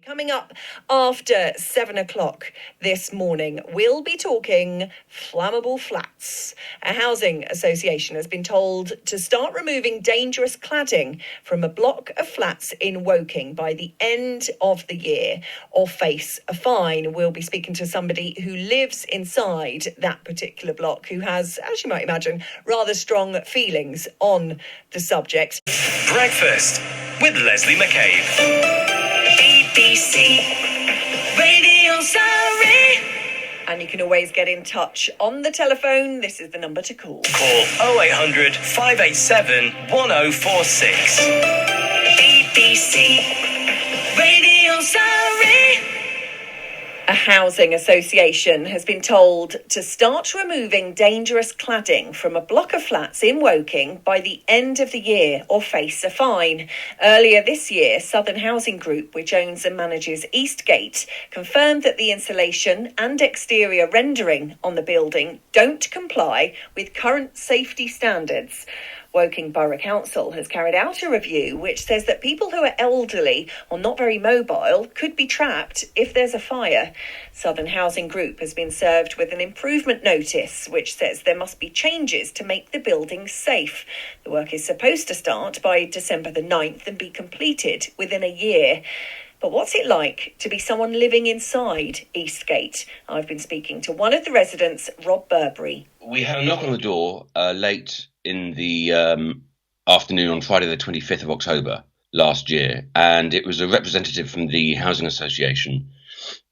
Coming up after 7 o'clock this morning, we'll be talking flammable flats. A housing association has been told to start removing dangerous cladding from a block of flats in Woking by the end of the year or face a fine. We'll be speaking to somebody who lives inside that particular block, who has, as you might imagine, rather strong feelings on the subject. Breakfast with Leslie McCabe. BBC Radio Surrey. And you can always get in touch on the telephone. This is the number to call. Call 0800 587 1046. BBC Radio Surrey. A housing association has been told to start removing dangerous cladding from a block of flats in Woking by the end of the year or face a fine. Earlier this year, Southern Housing Group, which owns and manages Eastgate, confirmed that the insulation and exterior rendering on the building don't comply with current safety standards. Woking Borough Council has carried out a review which says that people who are elderly or not very mobile could be trapped if there's a fire. Southern Housing Group has been served with an improvement notice which says there must be changes to make the building safe. The work is supposed to start by December the 9th and be completed within a year. But what's it like to be someone living inside Eastgate? I've been speaking to one of the residents, Rob Burberry. We had a knock on the door late in the afternoon on Friday the 25th of October last year, and it was a representative from the Housing Association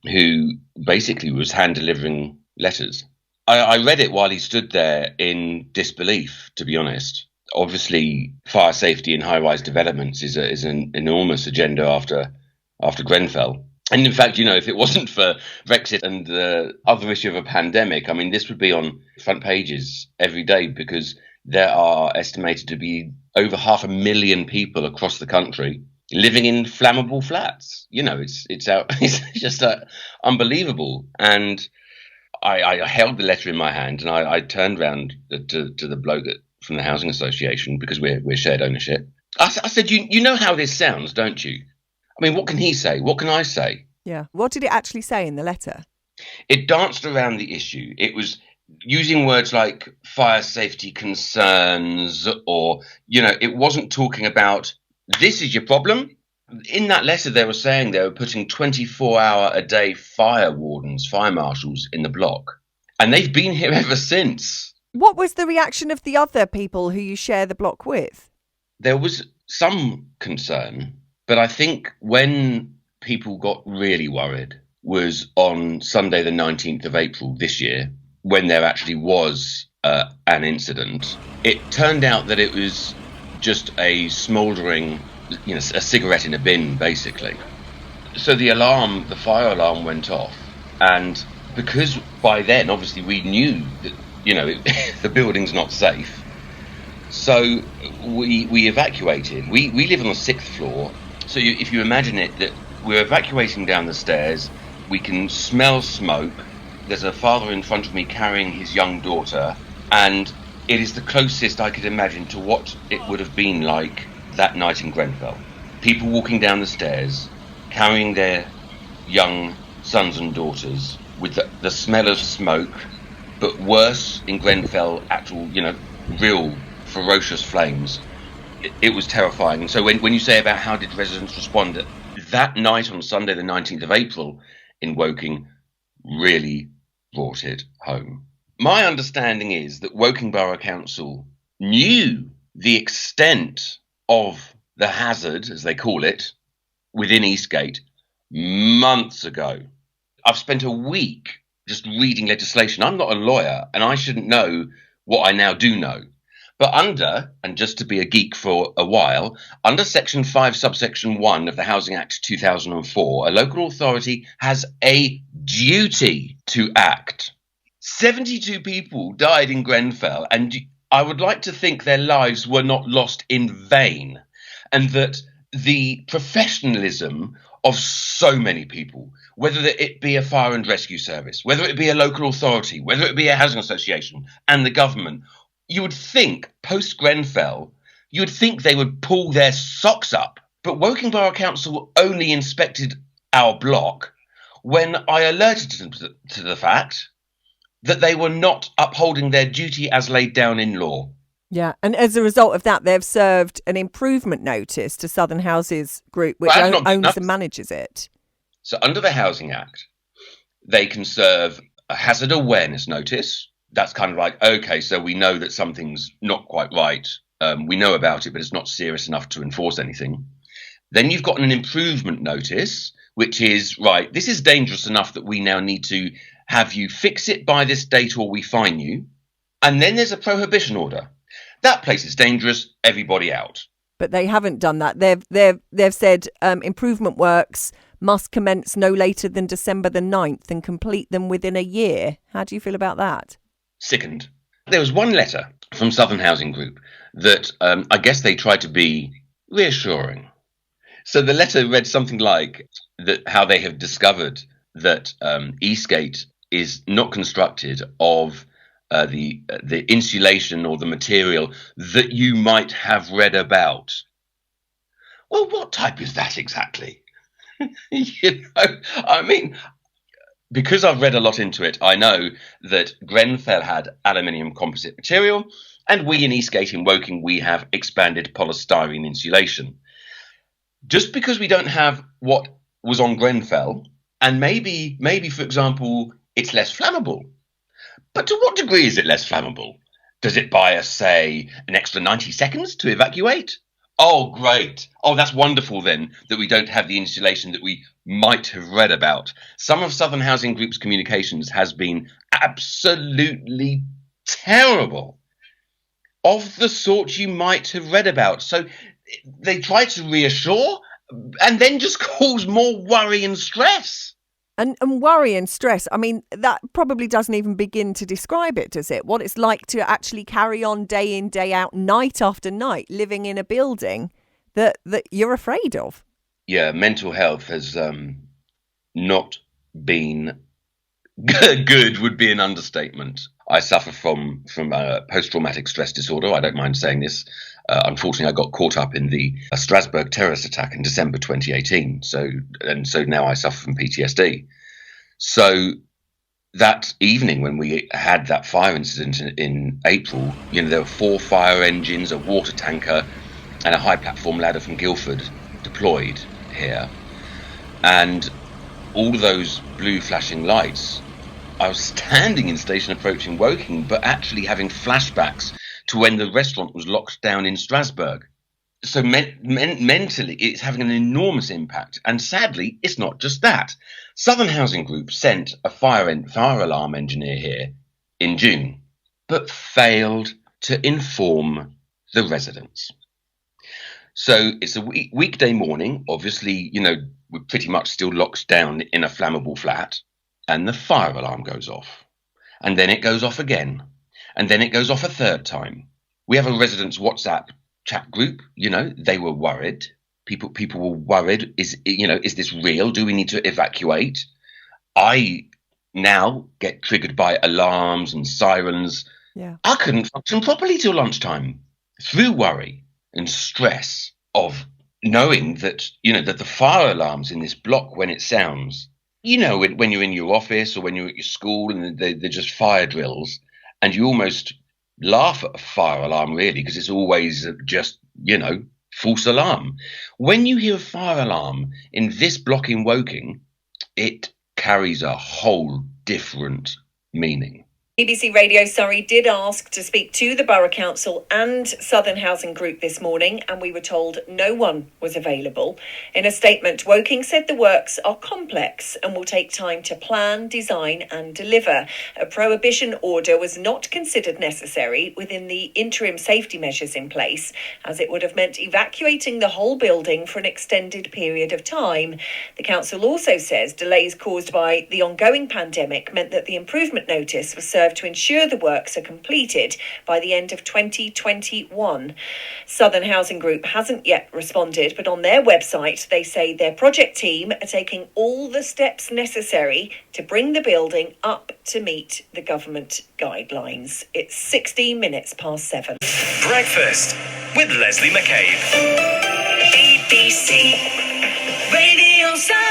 who basically was hand-delivering letters. I read it while he stood there in disbelief, to be honest. Obviously, fire safety in high-rise developments is an enormous agenda after Grenfell. And in fact, if it wasn't for Brexit and the other issue of a pandemic, I mean, this would be on front pages every day because there are estimated to be over 500,000 people across the country living in flammable flats. It's just unbelievable. And I held the letter in my hand and I turned round to the bloke from the Housing Association because we're shared ownership. I said, you know how this sounds, don't you? I mean, what can he say? What can I say? Yeah. What did it actually say in the letter? It danced around the issue. It was using words like fire safety concerns or, it wasn't talking about this is your problem. In that letter, they were saying they were putting 24-hour-a-day fire wardens, fire marshals in the block. And they've been here ever since. What was the reaction of the other people who you share the block with? There was some concern. But I think when people got really worried was on Sunday, the 19th of April this year, when there actually was an incident. It turned out that it was just a smouldering, a cigarette in a bin, basically. So the fire alarm went off. And because by then, obviously, we knew that, the building's not safe. So we evacuated. We live on the 6th floor. So if you imagine it, that we're evacuating down the stairs, we can smell smoke. There's a father in front of me carrying his young daughter, and it is the closest I could imagine to what it would have been like that night in Grenfell. People walking down the stairs, carrying their young sons and daughters, with the smell of smoke, but worse in Grenfell, actual, real ferocious flames. It was terrifying. And so when you say about how did residents respond, that night on Sunday, the 19th of April in Woking really brought it home. My understanding is that Woking Borough Council knew the extent of the hazard, as they call it, within Eastgate months ago. I've spent a week just reading legislation. I'm not a lawyer and I shouldn't know what I now do know. But and just to be a geek for a while, under Section 5, subsection 1 of the Housing Act 2004, a local authority has a duty to act. 72 people died in Grenfell, and I would like to think their lives were not lost in vain, and that the professionalism of so many people, whether it be a fire and rescue service, whether it be a local authority, whether it be a housing association and the government, you would think, post-Grenfell, you would think they would pull their socks up. But Woking Borough Council only inspected our block when I alerted them to the fact that they were not upholding their duty as laid down in law. Yeah, and as a result of that, they've served an improvement notice to Southern Houses Group, which owns and manages it. So under the Housing Act, they can serve a hazard awareness notice. That's kind of like, okay, so we know that something's not quite right. We know about it, but it's not serious enough to enforce anything. Then you've got an improvement notice, which is, right, this is dangerous enough that we now need to have you fix it by this date or we fine you. And then there's a prohibition order. That place is dangerous, everybody out. But they haven't done that. They've said improvement works must commence no later than December the 9th and complete them within a year. How do you feel about that? Sickened. There was one letter from Southern Housing Group that I guess they tried to be reassuring. So the letter read something like that: how they have discovered that Eastgate is not constructed of the insulation or the material that you might have read about. Well, what type is that exactly? I mean, because I've read a lot into it, I know that Grenfell had aluminium composite material, and we in Eastgate in Woking, we have expanded polystyrene insulation. Just because we don't have what was on Grenfell, and maybe, for example, it's less flammable. But to what degree is it less flammable? Does it buy us, say, an extra 90 seconds to evacuate? Oh, great. Oh, that's wonderful then, that we don't have the insulation that we might have read about. Some of Southern Housing Group's communications has been absolutely terrible, of the sort you might have read about. So they try to reassure and then just cause more worry and stress. And worry and stress, I mean, that probably doesn't even begin to describe it, does it? What it's like to actually carry on day in, day out, night after night, living in a building that you're afraid of. Yeah, mental health has not been good would be an understatement. I suffer from post-traumatic stress disorder. I don't mind saying this. Unfortunately, I got caught up in the Strasbourg terrorist attack in December 2018. So now I suffer from PTSD. So that evening when we had that fire incident in April, there were 4 fire engines, a water tanker, and a high platform ladder from Guildford deployed here. And all those blue flashing lights, I was standing in station approaching Woking, but actually having flashbacks to when the restaurant was locked down in Strasbourg. So mentally, it's having an enormous impact. And sadly, it's not just that. Southern Housing Group sent a fire alarm engineer here in June, but failed to inform the residents. So it's a weekday morning. Obviously, we're pretty much still locked down in a flammable flat. And the fire alarm goes off. And then it goes off again. And then it goes off a third time. We have a residents' WhatsApp chat group. They were worried. People were worried. Is this real? Do we need to evacuate? I now get triggered by alarms and sirens. Yeah. I couldn't function properly till lunchtime through worry and stress of knowing that, that the fire alarms in this block, when it sounds, when you're in your office or when you're at your school and they're just fire drills, and you almost laugh at a fire alarm, really, because it's always just, false alarm. When you hear a fire alarm in this block in Woking, it carries a whole different meaning. BBC Radio Surrey did ask to speak to the Borough Council and Southern Housing Group this morning, and we were told no one was available. In a statement, Woking said the works are complex and will take time to plan, design and deliver. A prohibition order was not considered necessary within the interim safety measures in place, as it would have meant evacuating the whole building for an extended period of time. The council also says delays caused by the ongoing pandemic meant that the improvement notice was served to ensure the works are completed by the end of 2021. Southern Housing Group hasn't yet responded, but on their website they say their project team are taking all the steps necessary to bring the building up to meet the government guidelines. It's 16 minutes past 7. Breakfast with Leslie McCabe. BBC Radio Surrey.